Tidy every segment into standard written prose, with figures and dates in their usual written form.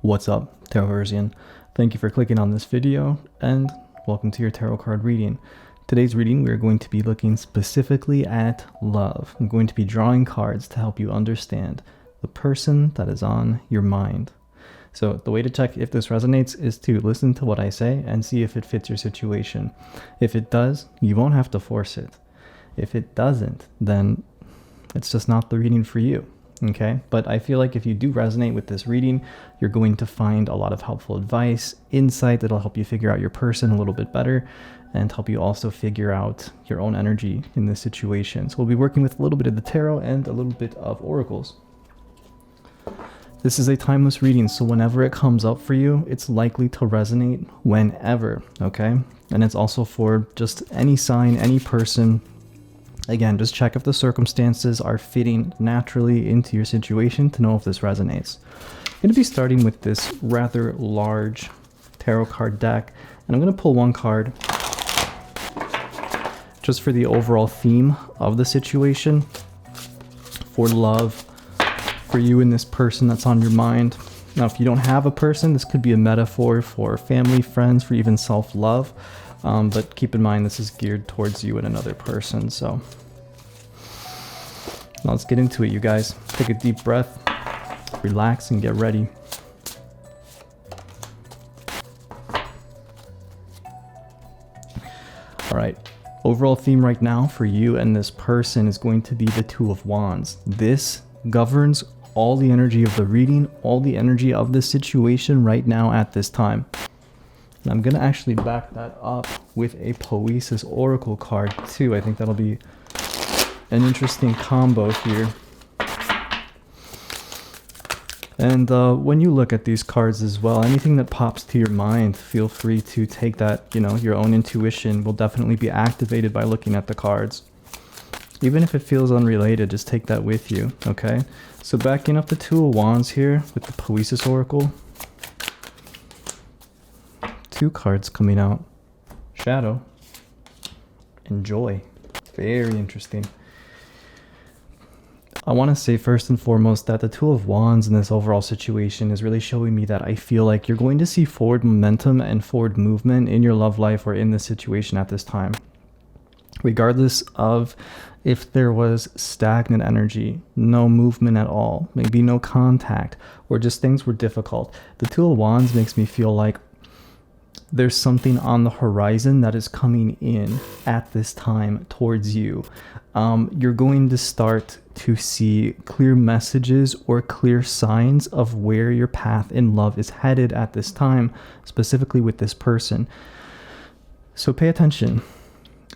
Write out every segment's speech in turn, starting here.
What's up, Taroversian? Thank you for clicking on this video and welcome to your tarot card reading. Today's reading, we're going to be looking specifically at love. I'm going to be drawing cards to help you understand the person that is on your mind. So the way to check if this resonates is to listen to what I say and see if it fits your situation. If it does, you won't have to force it. If it doesn't, then it's just not the reading for you. Okay, but I feel like if you do resonate with this reading, you're going to find a lot of helpful advice, insight that'll help you figure out your person a little bit better and help you also figure out your own energy in this situation. So we'll be working with a little bit of the tarot and a little bit of oracles. This is a timeless reading, so whenever it comes up for you, it's likely to resonate whenever, okay? And it's also for just any sign, any person. Again, just check if the circumstances are fitting naturally into your situation to know if this resonates. I'm going to be starting with this rather large tarot card deck, and I'm going to pull one card just for the overall theme of the situation, for love, for you and this person that's on your mind. Now, if you don't have a person, this could be a metaphor for family, friends, for even self-love. But keep in mind, this is geared towards you and another person. So now let's get into it, you guys. Take a deep breath, relax, and get ready. All right. Overall theme right now for you and this person is going to be the Two of Wands. This governs all the energy of the reading, all the energy of the situation right now at this time. And I'm going to actually back that up with a Poesis Oracle card too. I think that'll be an interesting combo here. And when you look at these cards as well, anything that pops to your mind, feel free to take that, your own intuition will definitely be activated by looking at the cards. Even if it feels unrelated, just take that with you, okay? So backing up the Two of Wands here with the Poesis Oracle. Two cards coming out. Shadow and Joy. Very interesting. I want to say first and foremost that the Two of Wands in this overall situation is really showing me that I feel like you're going to see forward momentum and forward movement in your love life or in this situation at this time. Regardless of if there was stagnant energy, no movement at all, maybe no contact, or just things were difficult. The Two of Wands makes me feel like there's something on the horizon that is coming in at this time towards you. You're going to start to see clear messages or clear signs of where your path in love is headed at this time, specifically with this person. So pay attention.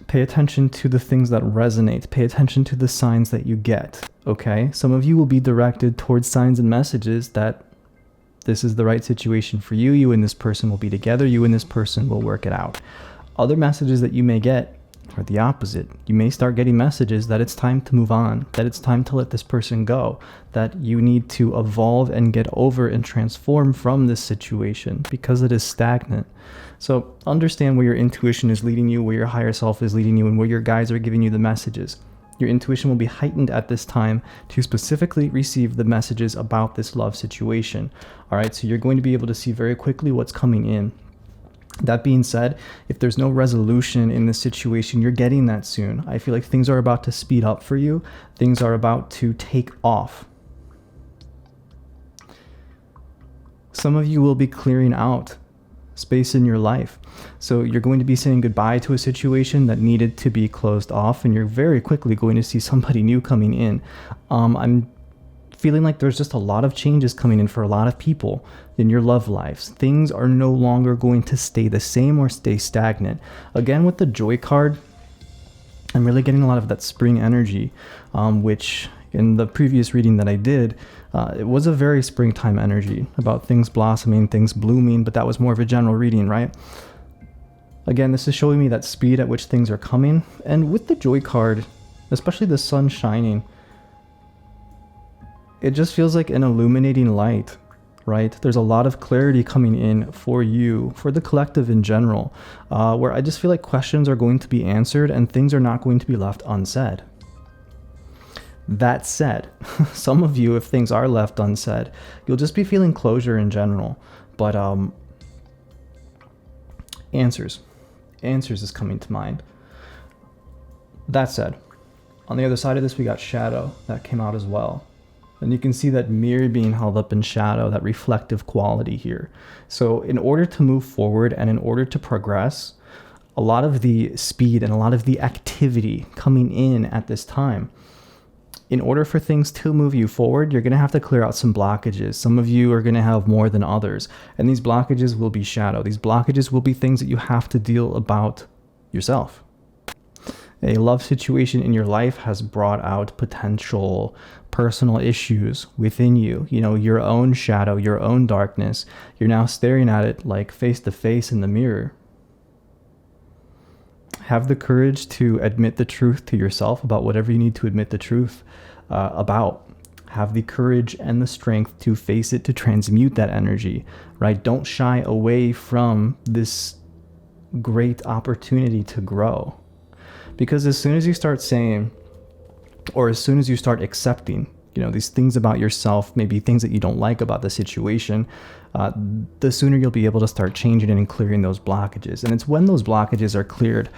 Pay attention to the things that resonate. Pay attention to the signs that you get, okay? Some of you will be directed towards signs and messages that this is the right situation for you. You and this person will be together. You and this person will work it out. Other messages that you may get are the opposite. You may start getting messages that it's time to move on, that it's time to let this person go, that you need to evolve and get over and transform from this situation because it is stagnant. So understand where your intuition is leading you, where your higher self is leading you, and where your guides are giving you the messages. Your intuition will be heightened at this time to specifically receive the messages about this love situation. All right, so you're going to be able to see very quickly what's coming in. That being said, if there's no resolution in this situation, you're getting that soon. I feel like things are about to speed up for you. Things are about to take off. Some of you will be clearing out space in your life. So you're going to be saying goodbye to a situation that needed to be closed off, and you're very quickly going to see somebody new coming in. I'm feeling like there's just a lot of changes coming in for a lot of people in your love lives. Things are no longer going to stay the same or stay stagnant. Again, with the Joy card, I'm really getting a lot of that spring energy, which in the previous reading that I did, it was a very springtime energy about things blossoming, things blooming, but that was more of a general reading, right? Again, this is showing me that speed at which things are coming. And with the Joy card, especially the sun shining, it just feels like an illuminating light, right? There's a lot of clarity coming in for you, for the collective in general, where I just feel like questions are going to be answered and things are not going to be left unsaid. That said, some of you, if things are left unsaid, you'll just be feeling closure in general. But answers is coming to mind. That said, on the other side of this, we got shadow that came out as well. And you can see that mirror being held up in shadow, that reflective quality here. So in order to move forward and in order to progress, a lot of the speed and a lot of the activity coming in at this time, in order for things to move you forward, you're going to have to clear out some blockages. Some of you are going to have more than others. And these blockages will be shadow. These blockages will be things that you have to deal about yourself. A love situation in your life has brought out potential personal issues within you. You know, your own shadow, your own darkness. You're now staring at it like face to face in the mirror. Have the courage to admit the truth to yourself about whatever you need to admit the truth about. Have the courage and the strength to face it, to transmute that energy, right? Don't shy away from this great opportunity to grow. Because as soon as you start saying, or as soon as you start accepting, you know, these things about yourself, maybe things that you don't like about the situation, the sooner you'll be able to start changing and clearing those blockages. And it's when those blockages are cleared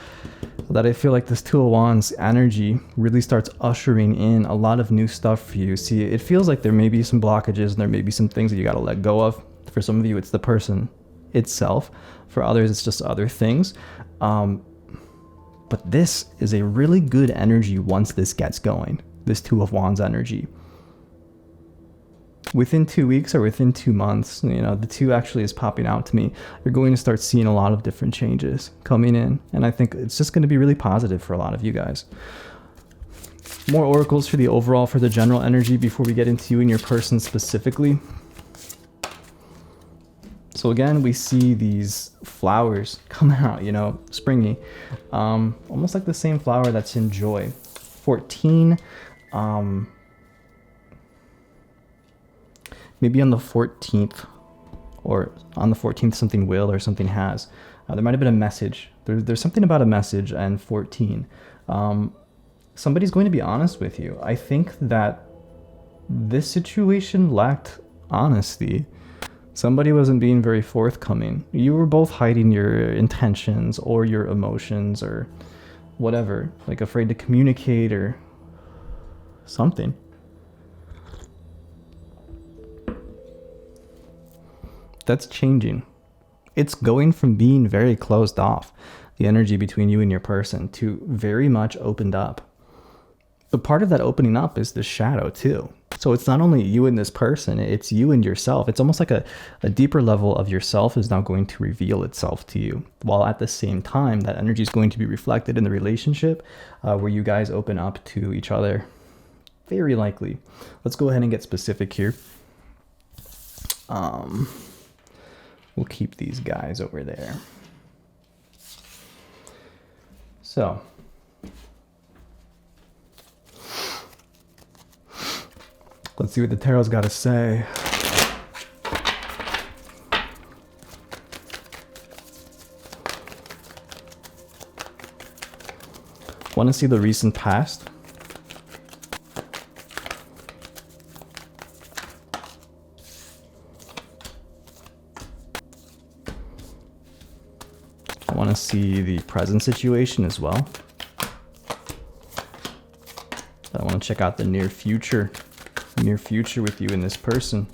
that I feel like this Two of Wands energy really starts ushering in a lot of new stuff for you. See, it feels like there may be some blockages and there may be some things that you got to let go of. For some of you, it's the person itself. For others, it's just other things. But this is a really good energy once this gets going, this Two of Wands energy. Within 2 weeks or within 2 months, you know, the two actually is popping out to me. You're going to start seeing a lot of different changes coming in. And I think it's just going to be really positive for a lot of you guys. More oracles for the overall, for the general energy before we get into you and your person specifically. So again, we see these flowers coming out, you know, springy. Almost like the same flower that's in joy. 14. Maybe on the 14th, or on the 14th something will or something has. There might have been a message. There's something about a message and 14. Somebody's going to be honest with you. I think that this situation lacked honesty. Somebody wasn't being very forthcoming. You were both hiding your intentions or your emotions or whatever, like afraid to communicate or something. That's changing. It's going from being very closed off, the energy between you and your person, to very much opened up. But part of that opening up is the shadow too. So it's not only you and this person, it's you and yourself. It's almost like a deeper level of yourself is now going to reveal itself to you. While at the same time, that energy is going to be reflected in the relationship where you guys open up to each other. Very likely. Let's go ahead and get specific here. We'll keep these guys over there. So, let's see what the tarot's got to say. Want to see the recent past? I want to see the present situation as well. I want to check out the near future with you and this person.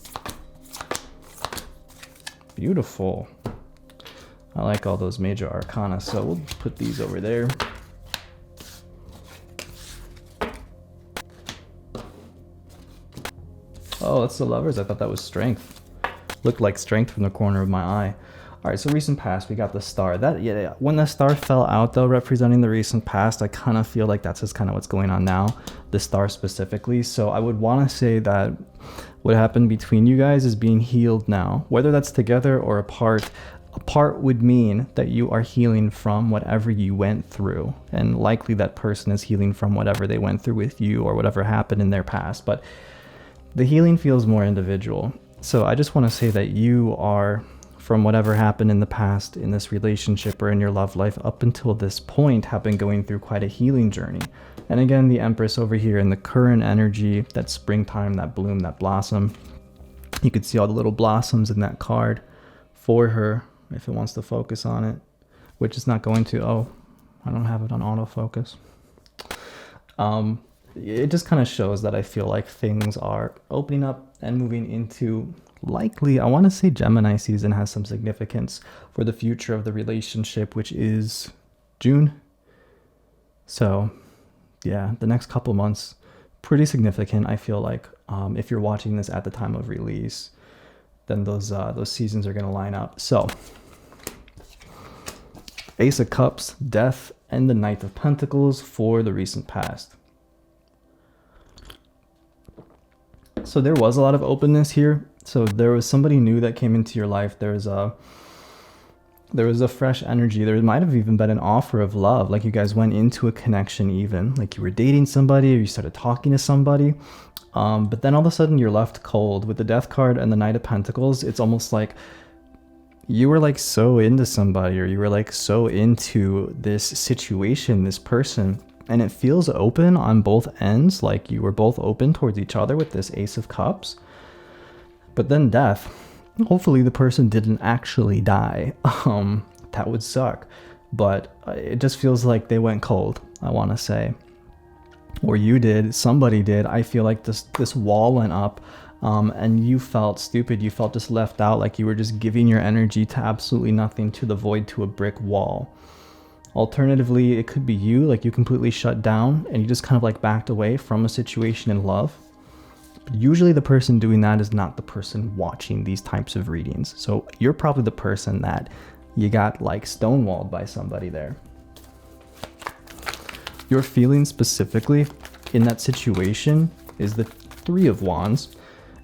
Beautiful. I like all those major arcana, so we'll put these over there. Oh, that's the Lovers. I thought that was Strength. Looked like Strength from the corner of my eye. All right, so recent past, we got the Star. Yeah. When the Star fell out, though, representing the recent past, I kind of feel like that's just kind of what's going on now, the Star specifically. So I would want to say that what happened between you guys is being healed now. Whether that's together or apart would mean that you are healing from whatever you went through. And likely that person is healing from whatever they went through with you or whatever happened in their past. But the healing feels more individual. So I just want to say that you are from whatever happened in the past in this relationship or in your love life up until this point have been going through quite a healing journey. And again, the Empress over here in the current energy, that springtime, that bloom, that blossom. You could see all the little blossoms in that card for her if it wants to focus on it, which is not going to. Oh, I don't have it on autofocus. It just kind of shows that I feel like things are opening up and moving into likely, I want to say Gemini season has some significance for the future of the relationship, which is June. So yeah, the next couple months, pretty significant. I feel like if you're watching this at the time of release, then those seasons are going to line up. So Ace of Cups, Death, and the Knight of Pentacles for the recent past. So there was a lot of openness here. So there was somebody new that came into your life. There was a fresh energy. There might have even been an offer of love. Like you guys went into a connection even. Like you were dating somebody or you started talking to somebody. But then all of a sudden you're left cold. With the Death card and the Knight of Pentacles, it's almost like you were like so into somebody, or you were like so into this situation, this person. And it feels open on both ends. Like you were both open towards each other with this Ace of Cups. But then Death. Hopefully the person didn't actually die. That would suck. But it just feels like they went cold, I want to say. Or you did, somebody did. I feel like this wall went up and you felt stupid. You felt just left out, like you were just giving your energy to absolutely nothing, to the void, to a brick wall. Alternatively, it could be you, like you completely shut down and you just kind of like backed away from a situation in love. Usually the person doing that is not the person watching these types of readings. So you're probably the person that you got like stonewalled by somebody there. Your feeling specifically in that situation is the Three of Wands.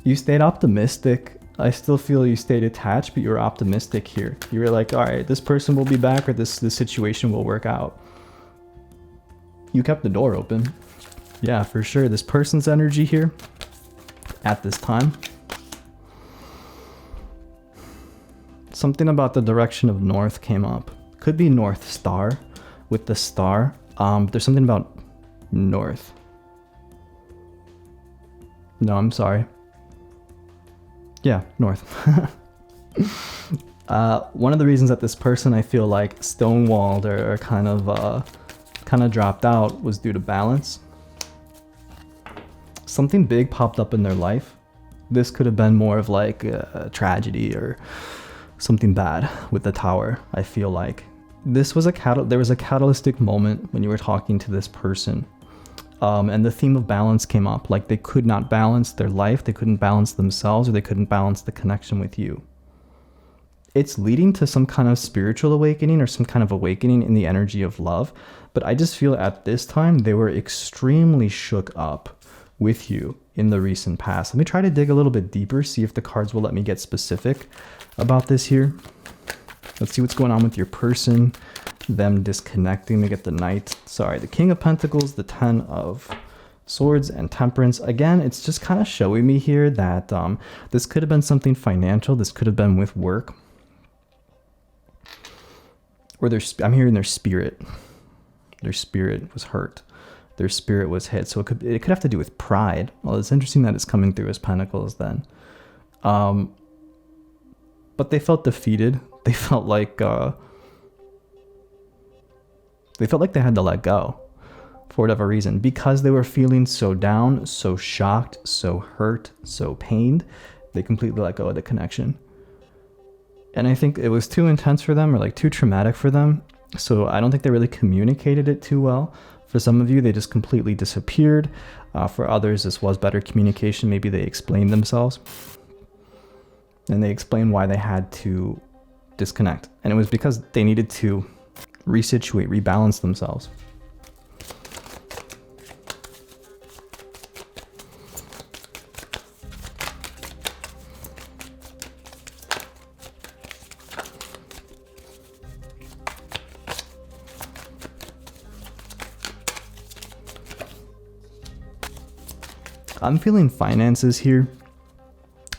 You stayed optimistic. I still feel you stayed attached, but you were optimistic here. You were like, all right, this person will be back, or this situation will work out. You kept the door open. Yeah, for sure. This person's energy here at this time. Something about the direction of north came up. Could be North Star with the star. There's something about north. No, I'm sorry. Yeah, north. One of the reasons that this person I feel like stonewalled or kind of dropped out was due to balance. Something big popped up in their life. This could have been more of like a tragedy or something bad with the Tower. I feel like this was there was a catalytic moment when you were talking to this person. And the theme of balance came up. Like they could not balance their life, they couldn't balance themselves, or they couldn't balance the connection with you. It's leading to some kind of spiritual awakening or some kind of awakening in the energy of love. But I just feel at this time they were extremely shook up with you in the recent past. Let me try to dig a little bit deeper, see if the cards will let me get specific about this here. Let's see what's going on with your person, them disconnecting. We get the Knight, the King of Pentacles, the Ten of Swords, and Temperance. Again, it's just kind of showing me here that this could have been something financial. This could have been with work. Or I'm hearing their spirit. Their spirit was hurt. Their spirit was hit. So it could have to do with pride. Well, it's interesting that it's coming through as Pentacles then. But they felt defeated. They felt like they had to let go for whatever reason, because they were feeling so down, so shocked, so hurt, so pained. They completely let go of the connection. And I think it was too intense for them, or like too traumatic for them. So I don't think they really communicated it too well. For some of you, they just completely disappeared. For others, this was better communication. Maybe they explained themselves. And they explained why they had to disconnect. And it was because they needed to resituate, rebalance themselves. I'm feeling finances here.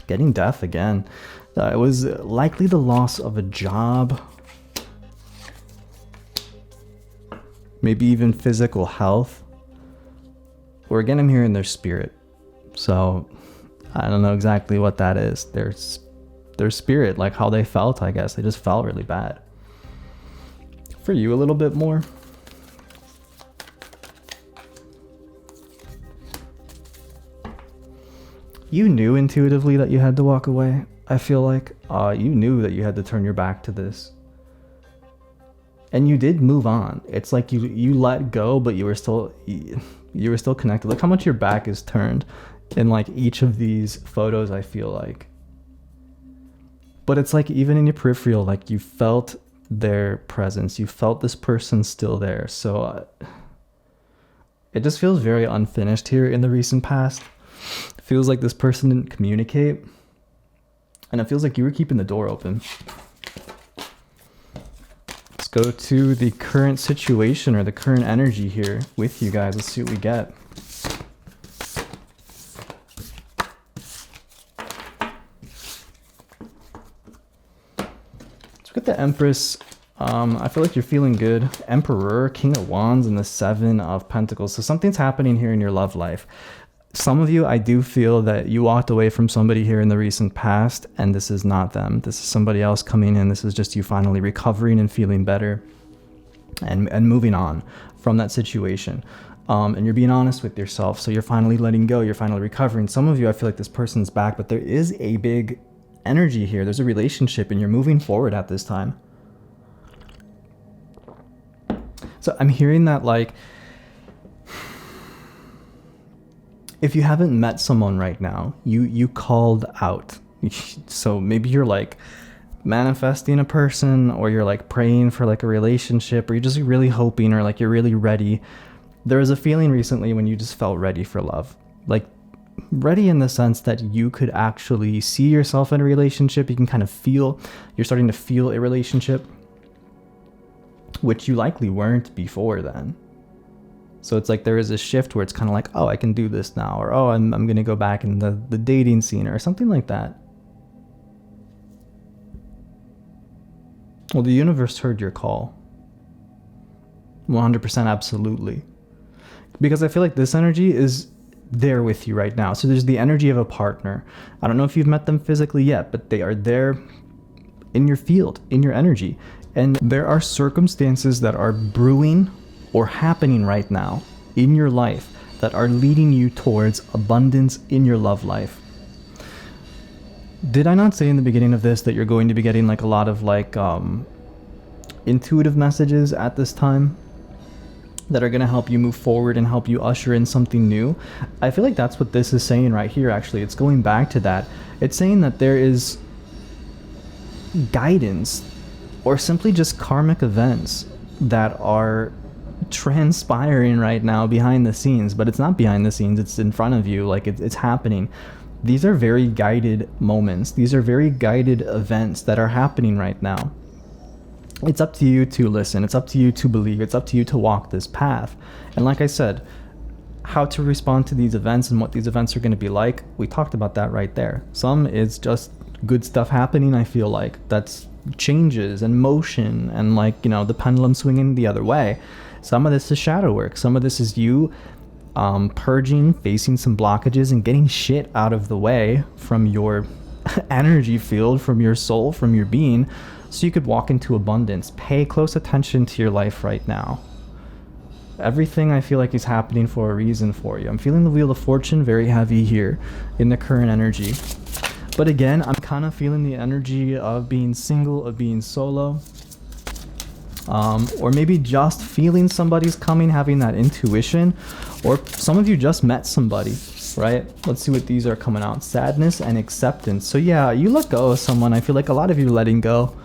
Getting death again. It was likely the loss of a job. Maybe even physical health. Or again, I'm hearing their spirit. So I don't know exactly what that is. Their spirit, like how they felt, I guess. They just felt really bad. For you, a little bit more. You knew intuitively that you had to walk away. I feel like you knew that you had to turn your back to this. And you did move on. It's like you let go, but you were still connected. Look how much your back is turned in like each of these photos, I feel like. But it's like even in your peripheral, like you felt their presence. You felt this person still there. So it just feels very unfinished here in the recent past. It feels like this person didn't communicate. And it feels like you were keeping the door open. Let's go to the current situation or the current energy here with you guys. Let's see what we get. Let's look at the Empress. I feel like you're feeling good. Emperor, King of Wands, and the Seven of Pentacles. So something's happening here in your love life. Some of you, I do feel that you walked away from somebody here in the recent past, and this is not them. This is somebody else coming in. This is just you finally recovering and feeling better and moving on from that situation. And you're being honest with yourself. So you're finally letting go. You're finally recovering. Some of you, I feel like this person's back, but there is a big energy here. There's a relationship, and you're moving forward at this time. So I'm hearing that, like, if you haven't met someone right now, you called out. So maybe you're like manifesting a person, or you're like praying for like a relationship, or you're just really hoping, or like you're really ready. There was a feeling recently when you just felt ready for love. Like ready in the sense that you could actually see yourself in a relationship. You can kind of feel, you're starting to feel a relationship, which you likely weren't before then. So it's like there is a shift where it's kind of like, oh, I can do this now, or oh, I'm going to go back in the dating scene or something like that. Well, the universe heard your call. 100% absolutely. Because I feel like this energy is there with you right now. So there's the energy of a partner. I don't know if you've met them physically yet, but they are there in your field, in your energy. And there are circumstances that are brewing or happening right now in your life that are leading you towards abundance in your love life. Did I not say in the beginning of this that you're going to be getting like a lot of like intuitive messages at this time that are going to help you move forward and help you usher in something new? I feel like that's what this is saying right here. Actually, it's going back to that. It's saying that there is guidance or simply just karmic events that are transpiring right now behind the scenes, but it's not behind the scenes, it's in front of you, like it's happening. These are very guided moments. These are very guided events that are happening right now. It's up to you to listen. It's up to you to believe. It's up to you to walk this path. And like I said, how to respond to these events and what these events are going to be like, we talked about that right there. Some is just good stuff happening, I feel like. That's changes and motion and like, you know, the pendulum swinging the other way. Some of this is shadow work. Some of this is you purging, facing some blockages and getting shit out of the way from your energy field, from your soul, from your being, so you could walk into abundance. Pay close attention to your life right now. Everything I feel like is happening for a reason for you. I'm feeling the Wheel of Fortune very heavy here in the current energy. But again, I'm kind of feeling the energy of being single, of being solo. Or maybe just feeling somebody's coming, having that intuition. Or some of you just met somebody, right? Let's see what these are coming out. Sadness and acceptance. So yeah, you let go of someone. I feel like a lot of you letting go.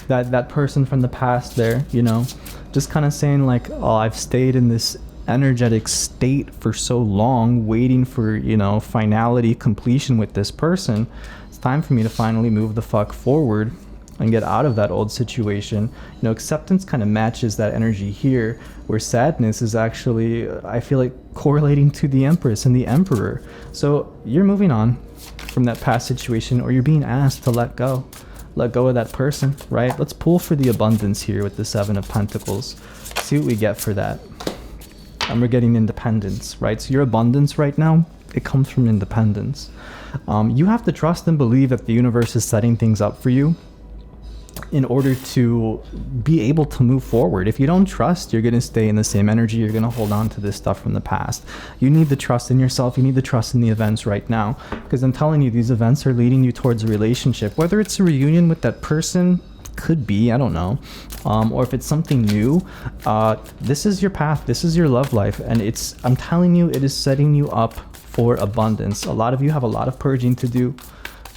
That person from the past there, you know. Just kind of saying like, oh, I've stayed in this energetic state for so long, waiting for, you know, finality, completion with this person. It's time for me to finally move the fuck forward and get out of that old situation. You know, acceptance kind of matches that energy here, where sadness is actually, I feel like, correlating to the Empress and the Emperor. So you're moving on from that past situation, or you're being asked to let go of that person, right? Let's pull for the abundance here with the Seven of Pentacles. See what we get for that. And we're getting independence, right? So your abundance right now, it comes from independence. You have to trust and believe that the universe is setting things up for you in order to be able to move forward. If you don't trust, you're going to stay in the same energy. You're going to hold on to this stuff from the past. You need the trust in yourself. You need the trust in the events right now, because I'm telling you, these events are leading you towards a relationship, whether it's a reunion with that person, could be, I don't know, or if it's something new. This is your path. This is your love life, and I'm telling you, it is setting you up for abundance. A lot of you have a lot of purging to do.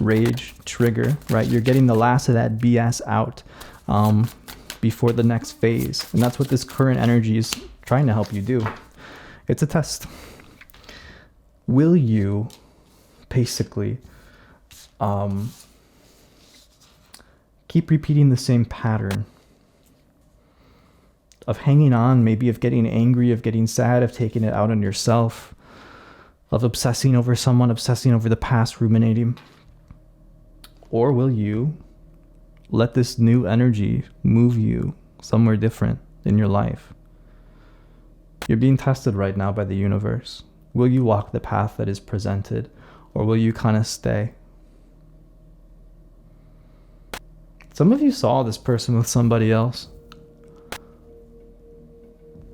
Rage, trigger, right? You're getting the last of that BS out before the next phase. And that's what this current energy is trying to help you do. It's a test. Will you basically keep repeating the same pattern of hanging on, maybe of getting angry, of getting sad, of taking it out on yourself, of obsessing over someone, obsessing over the past, ruminating? Or will you let this new energy move you somewhere different in your life? You're being tested right now by the universe. Will you walk the path that is presented, or will you kind of stay? Some of you saw this person with somebody else.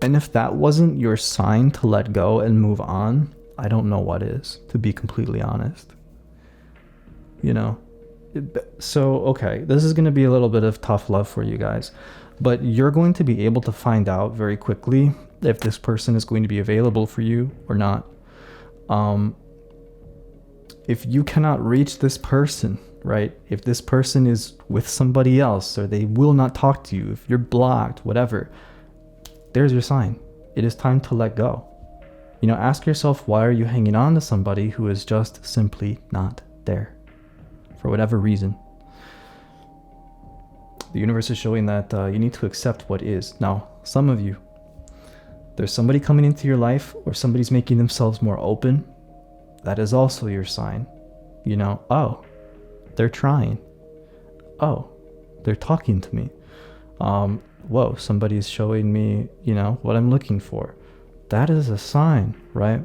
And if that wasn't your sign to let go and move on, I don't know what is, to be completely honest. You know? So, okay, this is going to be a little bit of tough love for you guys, but you're going to be able to find out very quickly if this person is going to be available for you or not. If you cannot reach this person, right? If this person is with somebody else, or they will not talk to you, if you're blocked, whatever, there's your sign. It is time to let go. You know, ask yourself, why are you hanging on to somebody who is just simply not there? For whatever reason. The universe is showing that you need to accept what is. Now, some of you, there's somebody coming into your life, or somebody's making themselves more open. That is also your sign. You know, oh, they're trying. Oh, they're talking to me. Whoa, somebody's showing me, you know, what I'm looking for. That is a sign, right?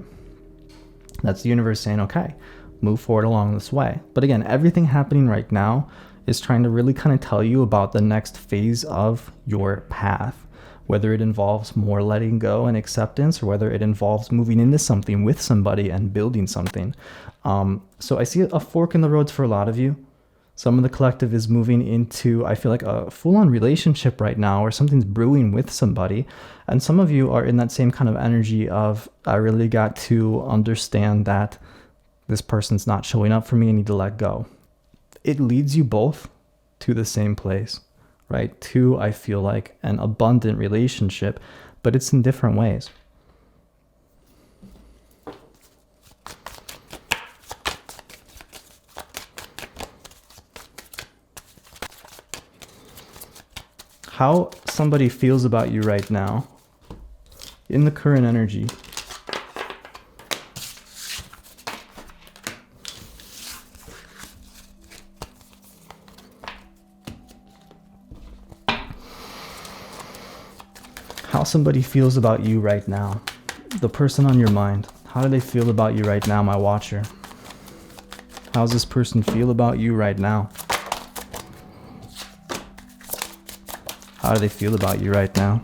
That's the universe saying, okay, move forward along this way. But again, everything happening right now is trying to really kind of tell you about the next phase of your path, whether it involves more letting go and acceptance, or whether it involves moving into something with somebody and building something. So I see a fork in the roads for a lot of you. Some of the collective is moving into, I feel like, a full-on relationship right now, or something's brewing with somebody. And some of you are in that same kind of energy of, I really got to understand that this person's not showing up for me, I need to let go. It leads you both to the same place, right? To, I feel like, an abundant relationship, but it's in different ways. How somebody feels about you right now in the current energy. How somebody feels about you right now. The person on your mind. How do they feel about you right now, my watcher? How does this person feel about you right now? How do they feel about you right now?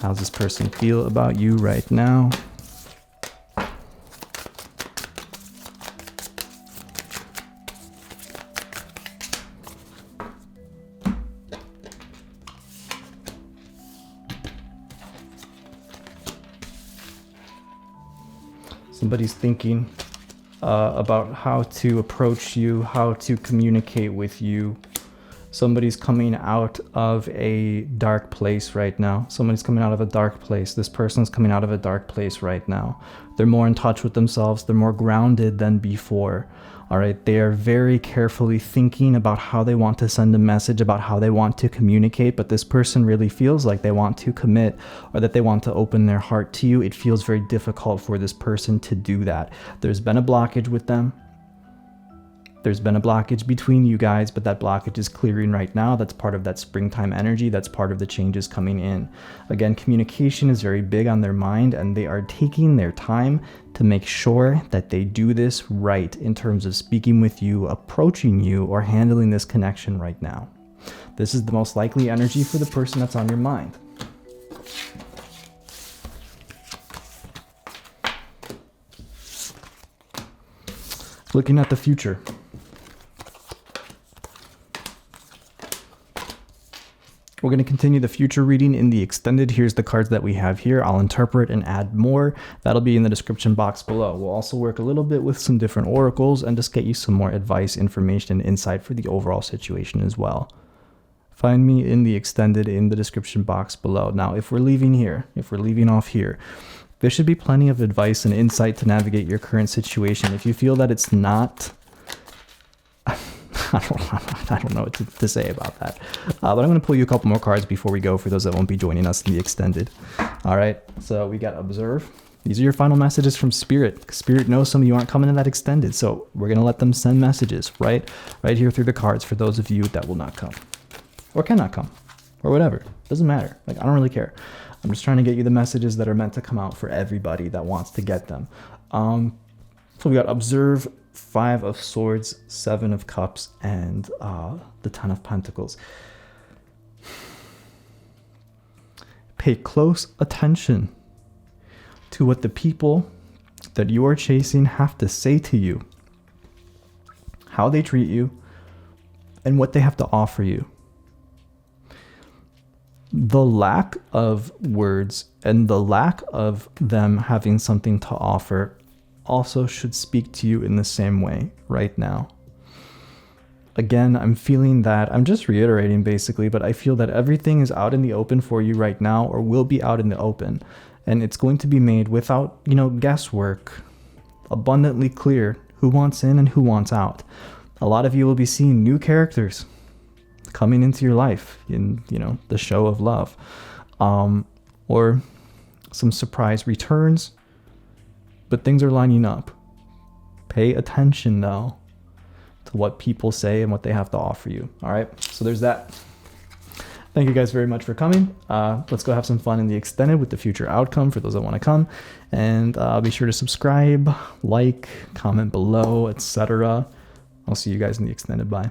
How does this person feel about you right now? Somebody's thinking about how to approach you, how to communicate with you. Somebody's coming out of a dark place right now. Somebody's coming out of a dark place. This person's coming out of a dark place right now. They're more in touch with themselves. They're more grounded than before. All right, they are very carefully thinking about how they want to send a message, about how they want to communicate, but this person really feels like they want to commit or that they want to open their heart to you. It feels very difficult for this person to do that. There's been a blockage with them. There's been a blockage between you guys, but that blockage is clearing right now. That's part of that springtime energy. That's part of the changes coming in. Again, communication is very big on their mind, and they are taking their time to make sure that they do this right in terms of speaking with you, approaching you, or handling this connection right now. This is the most likely energy for the person that's on your mind. Looking at the future. We're going to continue the future reading in the extended. Here's the cards that we have here. I'll interpret and add more. That'll be in the description box below. We'll also work a little bit with some different oracles and just get you some more advice, information, and insight for the overall situation as well. Find me in the extended in the description box below. Now, if we're leaving here, if we're leaving off here, there should be plenty of advice and insight to navigate your current situation. If you feel that it's not... I don't know what to say about that. But I'm going to pull you a couple more cards before we go for those that won't be joining us in the extended. All right, so we got observe. These are your final messages from Spirit. Spirit knows some of you aren't coming in that extended, so we're going to let them send messages right here through the cards for those of you that will not come or cannot come or whatever. Doesn't matter. Like, I don't really care. I'm just trying to get you the messages that are meant to come out for everybody that wants to get them. So we got observe, 5 of Swords, 7 of Cups, and the 10 of Pentacles. Pay close attention to what the people that you are chasing have to say to you, how they treat you, and what they have to offer you. The lack of words and the lack of them having something to offer also should speak to you in the same way right now. Again, I'm feeling that, I'm just reiterating basically, but I feel that everything is out in the open for you right now, or will be out in the open. And it's going to be made without, guesswork, abundantly clear who wants in and who wants out. A lot of you will be seeing new characters coming into your life in, the show of love, or some surprise returns. But things are lining up. Pay attention, though, to what people say and what they have to offer you. All right, so there's that. Thank you guys very much for coming. Let's go have some fun in the extended with the future outcome for those that want to come. And be sure to subscribe, like, comment below, etc. I'll see you guys in the extended. Bye.